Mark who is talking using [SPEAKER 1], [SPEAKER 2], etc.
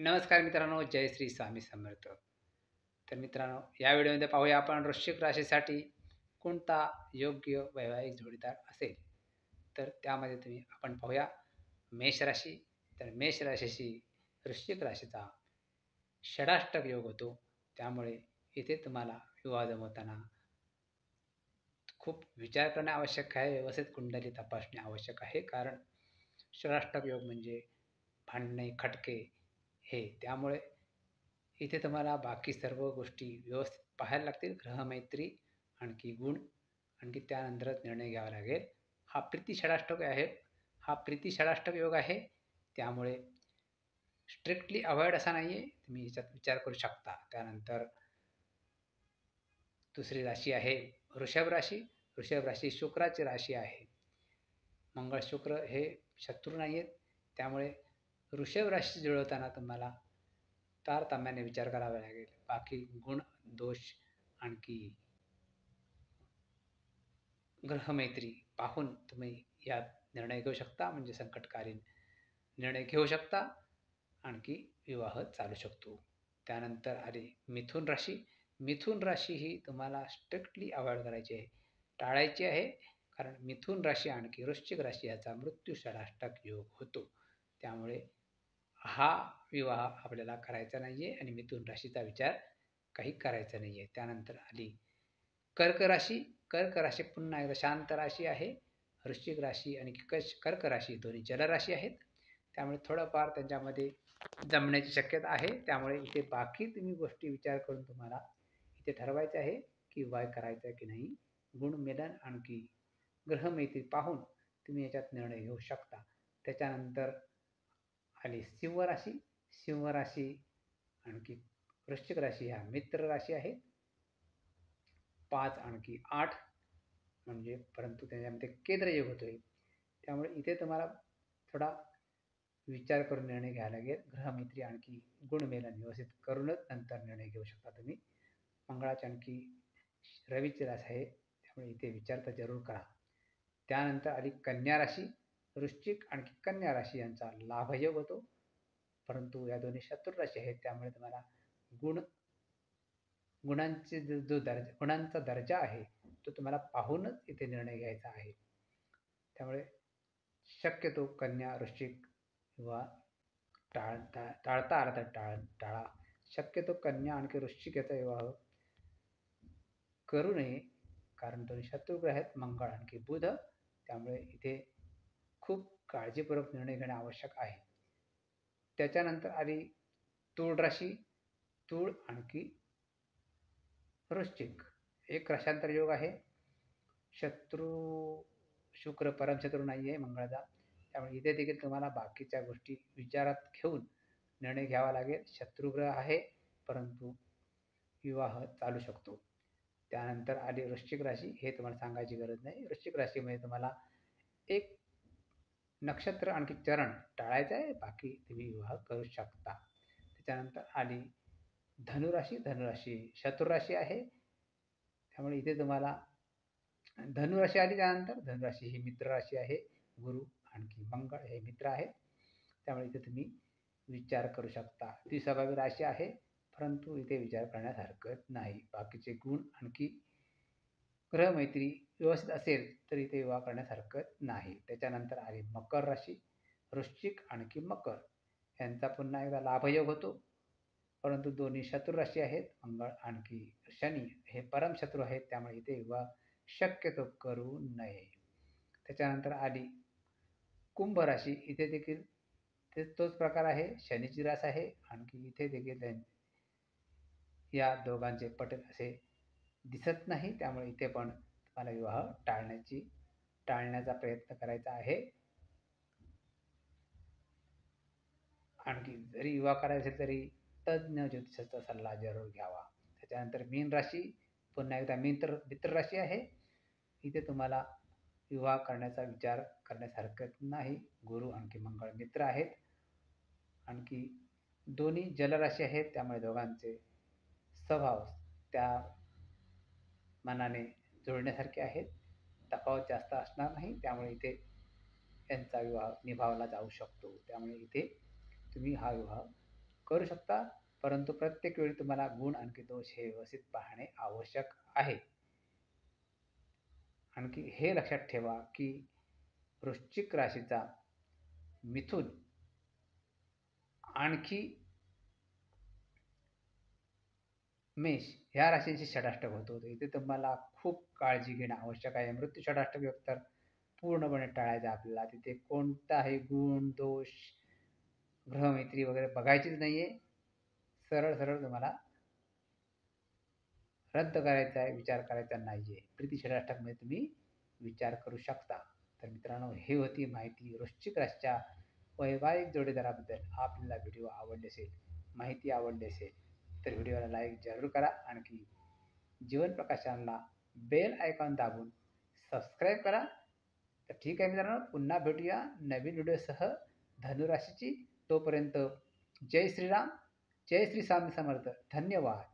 [SPEAKER 1] नमस्कार मित्रांनो, जय श्री स्वामी समर्थ. तर मित्रांनो, या व्हिडिओमध्ये पाहूया आपण वृश्चिक राशीसाठी कोणता योग्य वैवाहिक जोडीदार असेल. तर त्यामध्ये आपण पाहूया मेष राशी. तर मेष राशीशी वृश्चिक राशीचा षडाष्टक योग होतो. त्यामुळे इथे तुम्हाला विवाह जमवताना खूप विचार करणे आवश्यक आहे. व्यवस्थित कुंडली तपासणे आवश्यक आहे. कारण षडाष्टक योग म्हणजे भांडणे, खटके हे. त्यामुळे इथे तुम्हाला बाकी सर्व गोष्टी व्यवस्थित पाहायला लागतील. ग्रहमैत्री, आणखी गुण, आणखी त्यानंतरच निर्णय घ्यावा लागेल. हा प्रीती षडाष्टक आहे. हा प्रीती षडाष्टक योग आहे. त्यामुळे स्ट्रिक्टली अवॉइड असा नाही आहे. तुम्ही याच्यात विचार करू शकता. त्यानंतर दुसरी राशी आहे वृषभ राशी. वृषभ राशी शुक्राची राशी आहे. मंगळ शुक्र हे शत्रू नाही आहेत. त्यामुळे वृषभ राशी जुळवताना तुम्हाला तारतम्याने विचार करावा लागेल. बाकी गुण, दोष, आणखी ग्रहमैत्री पाहून तुम्ही यात निर्णय घेऊ शकता. म्हणजे संकटकालीन निर्णय घेऊ शकता. आणखी विवाह चालू शकतो. त्यानंतर आली मिथुन राशी. मिथुन राशी ही तुम्हाला स्ट्रिक्टली अवॉइड करायची आहे, टाळायची आहे. कारण मिथुन राशी आणखी वृश्चिक राशी याचा मृत्यू षडाष्टक योग होतो. त्यामुळे हा विवाह आपल्याला करायचा नाही आहे आणि मिथुन राशीचा विचार काही करायचा नाही आहे. त्यानंतर आली कर्क राशी. कर्क राशी पुन्हा एकदा शांत राशी आहे. वृश्चिक राशी आणि कर्क राशी दोन्ही जलराशी आहेत. त्यामुळे थोडंफार त्यांच्यामध्ये जमण्याची शक्यता आहे. त्यामुळे इथे बाकी तुम्ही गोष्टी विचार करून तुम्हाला इथे ठरवायचं आहे की विवाह करायचा आहे की नाही. गुणमेलन आणखी ग्रहमैत्री पाहून तुम्ही याच्यात निर्णय घेऊ शकता. त्याच्यानंतर आली सिंह राशी. सिंह राशी आणखी वृश्चिक राशी ह्या मित्र राशी आहेत. 5 आणखी 8 म्हणजे परंतु त्याच्यामध्ये केंद्र योग होतोय. त्यामुळे इथे तुम्हाला थोडा विचार करून निर्णय घ्यायला लागेल. ग्रहमैत्री आणखी गुणमेलन व्यवस्थित करूनच नंतर निर्णय घेऊ शकता तुम्ही. मंगळाची आणखी रवीची रास आहे. त्यामुळे इथे विचार तर जरूर करा. त्यानंतर आली कन्या राशी. वृश्चिक आणखी कन्या राशी यांचा लाभयोग होतो. परंतु या दोन्ही शत्रू राशी आहेत. त्यामुळे तुम्हाला गुणांचा दर्जा आहे तो तुम्हाला पाहूनच इथे निर्णय घ्यायचा आहे. त्यामुळे शक्यतो कन्या वृश्चिक किंवा टाळता आला तर टाळा. शक्यतो कन्या आणखी वृश्चिक याचा विवाह करू नये. कारण दोन्ही शत्रुग्रह आहेत, मंगळ आणखी बुध. त्यामुळे इथे खूप काळजीपूर्वक निर्णय घेणे आवश्यक आहे. त्याच्यानंतर आली तूळ राशी. तूळ आणखी वृश्चिक एक राशांतर योग आहे. शत्रू शुक्र परमशत्रू नाही आहे मंगळाचा. त्यामुळे इथे देखील तुम्हाला बाकीच्या गोष्टी विचारात घेऊन निर्णय घ्यावा लागेल. शत्रुग्रह आहे परंतु विवाह चालू शकतो. त्यानंतर आली वृश्चिक राशी. हे तुम्हाला सांगायची गरज नाही. वृश्चिक राशीमध्ये तुम्हाला एक नक्षत्र आणखी चरण टाळायचं आहे. बाकी तुम्ही विवाह करू शकता. त्याच्यानंतर आली धनुराशी. धनुराशी शत्रुराशी आहे. त्यामुळे इथे तुम्हाला धनुराशी आली. त्यानंतर धनुराशी ही मित्र राशी आहे. गुरु आणखी मंगळ हे मित्र आहेत. त्यामुळे इथे तुम्ही विचार करू शकता. ती स्वाभाविक राशी आहे परंतु इथे विचार करण्यास हरकत नाही. बाकीचे गुण आणखी ग्रहमैत्री व्यवस्थित असेल तर इथे विवाह करण्यास हरकत नाही. त्याच्यानंतर आली मकर राशी. वृश्चिक आणखी मकर यांचा पुन्हा एकदा लाभयोग होतो. परंतु दोन्ही शत्रू राशी आहेत. मंगळ आणखी शनी हे परमशत्रू आहेत. त्यामुळे इथे विवाह शक्यतो करू नये. त्याच्यानंतर आली कुंभ राशी. इथे देखील तोच प्रकार आहे. शनीची रास आहे. आणखी इथे देखील या दोघांचे पटेल असे दिसत नाही. त्यामुळे इथे पण तुम्हाला विवाह टाळण्याचा प्रयत्न करायचा आहे. आणखी जरी विवाह करायचा असेल तरी तज्ज्ञ ज्योतिषाचा सल्ला जरूर घ्यावा. त्याच्यानंतर मीन राशी. पुन्हा एकदा मित्र राशी आहे. इथे तुम्हाला विवाह करण्याचा विचार करण्यास हरकत नाही. गुरु आणखी मंगळ मित्र आहेत. आणखी दोन्ही जलराशी आहेत. त्यामुळे दोघांचे स्वभाव त्या मनाने जुळण्यासारखे आहेत. तफावत जास्त असणार नाही. त्यामुळे इथे यांचा विवाह निभावला जाऊ शकतो. त्यामुळे इथे तुम्ही हा विवाह करू शकता, परंतु प्रत्येक वेळी तुम्हाला गुण आणखी दोष हे व्यवस्थित पाहणे आवश्यक आहे. आणखी हे लक्षात ठेवा की वृश्चिक राशीचा मिथुन आणखी मेष ह्या राशींशी षडाष्टक होतो. इथे तुम्हाला खूप काळजी घेणं आवश्यक आहे. मृत्यू षडाष्टक योग तर पूर्णपणे टाळायचा आपल्याला. तिथे कोणताही गुण, दोष, ग्रहमैत्री वगैरे बघायचीच नाहीये. सरळ सरळ तुम्हाला रद्द करायचा आहे, विचार करायचा नाहीये. प्रीती षडाष्टकमध्ये तुम्ही विचार करू शकता. तर मित्रांनो, ही होती माहिती वृश्चिक राशीच्या वैवाहिक जोडीदाराबद्दल. आपल्याला व्हिडिओ आवडले असेल, माहिती आवडली असेल तर व्हिडिओला लाईक जरूर करा. आणखी जीवन प्रकाश चॅनलला बेल आयकॉन दाबून सबस्क्राईब करा. तर ठीक आहे मित्रांनो, पुन्हा भेटूया नवीन व्हिडिओसह धनुराशीची. तोपर्यंत जय श्रीराम, जय श्री स्वामी समर्थ. धन्यवाद.